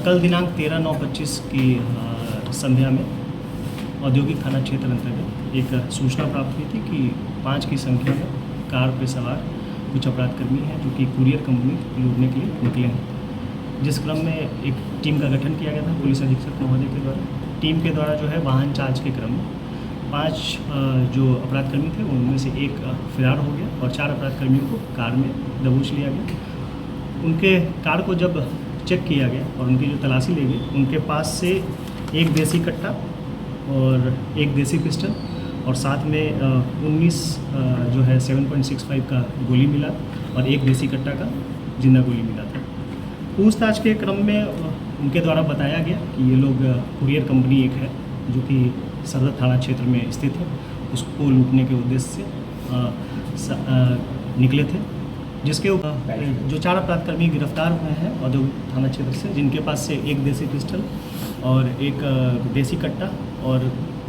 कल दिनांक 13/9/25 की संध्या में औद्योगिक थाना क्षेत्र अंतर्गत एक सूचना प्राप्त हुई थी कि 5 की संख्या में कार पर सवार कुछ अपराधकर्मी हैं जो कि कुरियर कंपनी लूटने के लिए निकले हैं। जिस क्रम में एक टीम का गठन किया गया था पुलिस अधीक्षक महोदय के द्वारा। टीम के द्वारा जो है वाहन जांच के क्रम में 5 जो अपराधकर्मी थे उनमें से एक फरार हो गया और 4 अपराधकर्मियों को कार में दबोच लिया गया। उनके कार को जब चेक किया गया और उनकी जो तलाशी ली गई, उनके पास से एक देसी कट्टा और एक देसी पिस्टल और साथ में 19 जो है 7.65 का गोली मिला और एक देसी कट्टा का जिंदा गोली मिला था। पूछताछ के क्रम में उनके द्वारा बताया गया कि ये लोग कुरियर कंपनी एक है जो कि सदर थाना क्षेत्र में स्थित है, उसको लूटने के उद्देश्य से निकले थे। जिसके जो 4 अपराधकर्मी गिरफ्तार हुए हैं औद्योगिक थाना क्षेत्र से, जिनके पास से एक देसी पिस्टल और एक देसी कट्टा और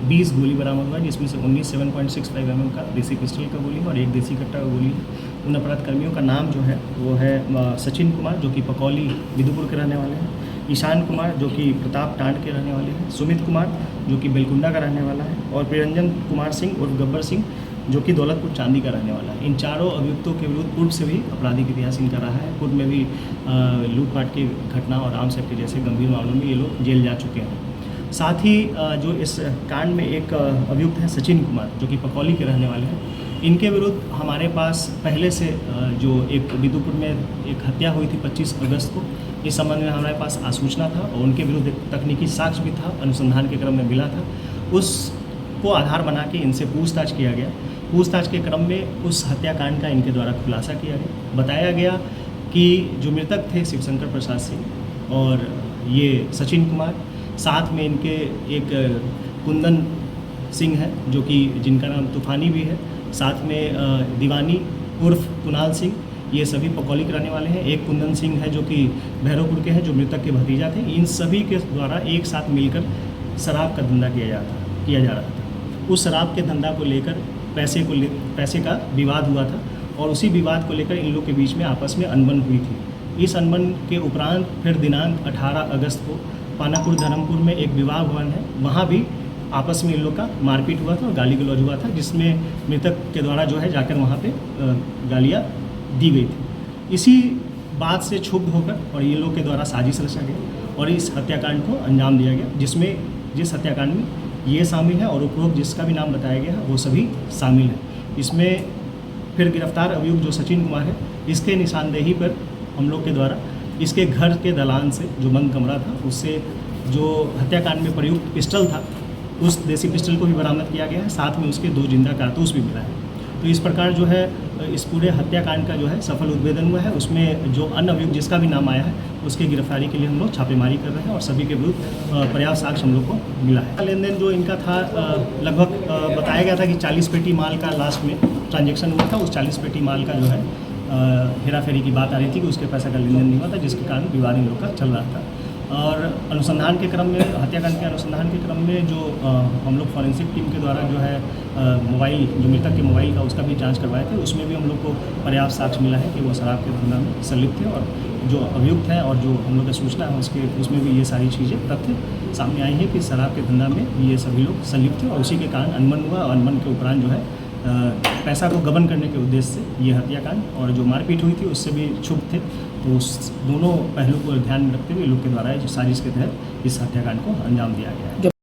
20 गोली बरामद हुआ है, जिसमें से 19 7.65 mm का देसी पिस्टल का गोली और एक देसी कट्टा का गोली है। उन अपराधकर्मियों का नाम जो है वो है सचिन कुमार जो कि पकौली बिदुपुर के रहने वाले हैं, ईशान कुमार जो कि प्रताप टांड के रहने वाले हैं, सुमित कुमार जो कि बेलकुंडा का रहने वाला है और प्रिरंजन कुमार सिंह उर्फ गब्बर सिंह जो कि दौलतपुर चांदी का रहने वाला है। इन चारों अभियुक्तों के विरुद्ध पूर्व से भी आपराधिक इतिहास इनका रहा है। पूर्व में भी लूटपाट की घटना और आर्म्स एक्ट के जैसे गंभीर मामलों में ये लोग जेल जा चुके हैं। साथ ही जो इस कांड में एक अभियुक्त है सचिन कुमार जो कि पकौली के रहने वाले हैं, इनके विरुद्ध हमारे पास पहले से जो एक बिदुपुर में एक हत्या हुई थी 25 अगस्त को, इस संबंध में हमारे पास आसूचना था और उनके विरुद्ध एक तकनीकी साक्ष्य भी था, अनुसंधान के क्रम में मिला था। उसको आधार बना के इनसे पूछताछ किया गया। पूछताछ के क्रम में उस हत्याकांड का इनके द्वारा खुलासा किया गया। बताया गया कि जो मृतक थे शिवशंकर प्रसाद सिंह और ये सचिन कुमार, साथ में इनके एक कुंदन सिंह है जो कि जिनका नाम तूफानी भी है, साथ में दीवानी उर्फ कुणाल सिंह, ये सभी पकौली के रहने वाले हैं। एक कुंदन सिंह है जो कि भैरवपुर के हैं जो मृतक के भतीजा थे। इन सभी के द्वारा एक साथ मिलकर शराब का धंधा किया जा रहा था। उस शराब के धंधा को लेकर पैसे का विवाद हुआ था और उसी विवाद को लेकर इन लोग के बीच में आपस में अनबन हुई थी। इस अनबन के उपरांत फिर दिनांक 18 अगस्त को पानापुर धर्मपुर में एक विवाह भवन है, वहाँ भी आपस में इन लोग का मारपीट हुआ था और गाली गलौज हुआ था, जिसमें मृतक के द्वारा जो है जाकर वहाँ पे गालियाँ दी गई थी। इसी बात से क्षुब्ध होकर और ये लोग के द्वारा साजिश रचा गया और इस हत्याकांड को अंजाम दिया गया, जिसमें जिस हत्याकांड में ये शामिल है और उपरोक्त जिसका भी नाम बताया गया है वो सभी शामिल हैं। इसमें फिर गिरफ्तार अभियुक्त जो सचिन कुमार है, इसके निशानदेही पर हम लोग के द्वारा इसके घर के दलान से जो बंद कमरा था उससे जो हत्याकांड में प्रयुक्त पिस्टल था उस देसी पिस्टल को भी बरामद किया गया है, साथ में उसके 2 जिंदा कारतूस भी मिला है। तो इस प्रकार जो है इस पूरे हत्याकांड का जो है सफल उद्भेदन हुआ है। उसमें जो अन्य अभियुक्त जिसका भी नाम आया है उसकी गिरफ्तारी के लिए हम लोग छापेमारी कर रहे हैं और सभी के विरुद्ध पर्याप्त साक्ष्य हम लोग को मिला है। लेन देन जो इनका था लगभग बताया गया था कि 40 पेटी माल का लास्ट में ट्रांजैक्शन हुआ था। उस 40 पेटी माल का जो है हेराफेरी की बात आ रही थी कि उसके पैसे का लेन देन नहीं हुआ था, जिसके कारण विवाद इन लोग का चल रहा था। और अनुसंधान के क्रम में हत्याकांड के अनुसंधान के क्रम में जो हम लोग फॉरेंसिक टीम के द्वारा जो है मोबाइल जो मृतक के मोबाइल का उसका भी जांच करवाए थे, उसमें भी हम लोग को पर्याप्त साक्ष्य मिला है कि वो शराब के धंधा में संलिप्त थे और जो अभियुक्त हैं और जो हम लोग का सूचना है उसमें भी ये सारी चीज़ें तथ्य सामने आई है कि शराब के धंधा में ये सभी लोग संलिप्त थे और उसी के कारण अनबन हुआ और अनबन के उपरांत जो है पैसा को गबन करने के उद्देश्य से ये हत्याकांड और जो मारपीट हुई थी उससे भी क्षुब्ध थे। तो उस दोनों पहलू को ध्यान में रखते हुए लोग के द्वारा जो साजिश के तहत इस हत्याकांड को अंजाम दिया गया है।